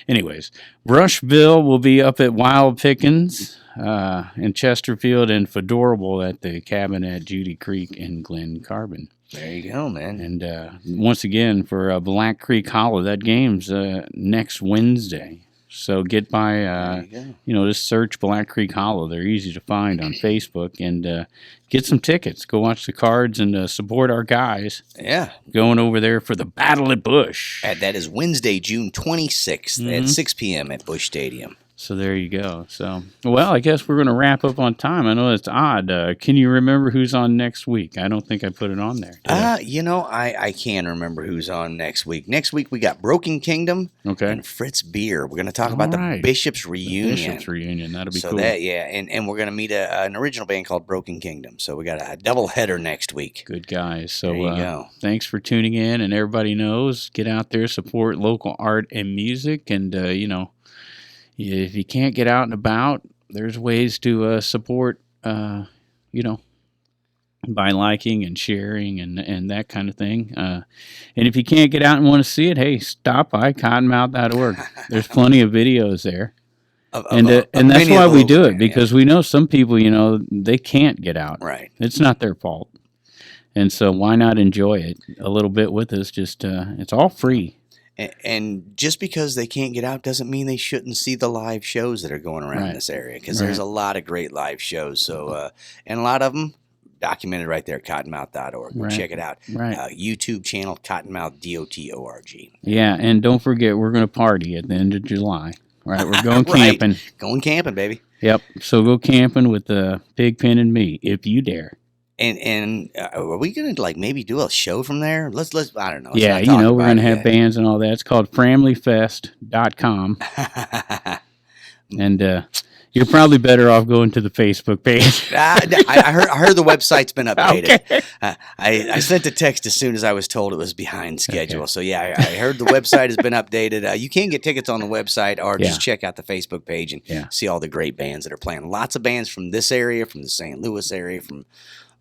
Anyways, Brushville will be up at Wild Pickens in Chesterfield, and Fedorable at the cabin at Judy Creek in Glen Carbon. There you go, man. And once again, for Black Creek Hollow, that game's next Wednesday. So get by, just search Black Creek Hollow. They're easy to find on Facebook, and get some tickets. Go watch the cards and support our guys. Yeah. Going over there for the Battle at Busch. That is Wednesday, June 26th at 6 p.m. at Busch Stadium. So there you go. So, well, I guess we're going to wrap up on time. I know it's odd. Can you remember who's on next week? I don't think I put it on there. I can remember who's on next week. Next week we got Broken Kingdom and Fritz Beer. We're going to talk about the Bishop's Reunion. Bishop's Reunion. That'll be cool. And we're going to meet an original band called Broken Kingdom. So we got a double header next week. Good guys. So there you go. Thanks for tuning in, and everybody knows, get out there, support local art and music, and if you can't get out and about, there's ways to support, by liking and sharing and that kind of thing. And if you can't get out and want to see it, hey, stop by cottonmouth.org. There's plenty of videos there. And that's why we do it, because we know some people, they can't get out. Right. It's not their fault. And so why not enjoy it a little bit with us? Just it's all free. And just because they can't get out doesn't mean they shouldn't see the live shows that are going around this area, because there's a lot of great live shows. So, and a lot of them documented right there at cottonmouth.org. Check it out. YouTube channel, Cottonmouth.org. Yeah, and don't forget, we're going to party at the end of July. Right, we're going camping. Going camping, baby. Yep. So go camping with Pigpen and me, if you dare. And are we gonna maybe do a show from there? Let's I don't know. Yeah, we're gonna have bands and all that. It's called FamilyFest.com. And you're probably better off going to the Facebook page. I heard the website's been updated. Okay. I sent a text as soon as I was told it was behind schedule. Okay. So yeah, I heard the website has been updated. You can get tickets on the website, or just check out the Facebook page and see all the great bands that are playing. Lots of bands from this area, from the St. Louis area, from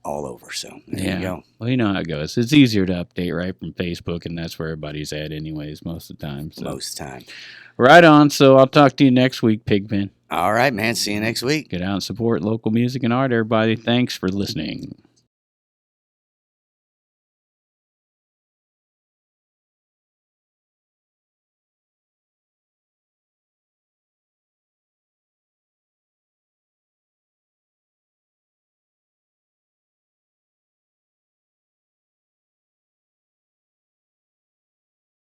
all over. So there you go. Well, you know how it goes. It's easier to update right from Facebook, and that's where everybody's at anyways most of the time. So. Most of the time. Right on. So I'll talk to you next week, Pigpen. All right, man. See you next week. Get out and support local music and art, everybody. Thanks for listening.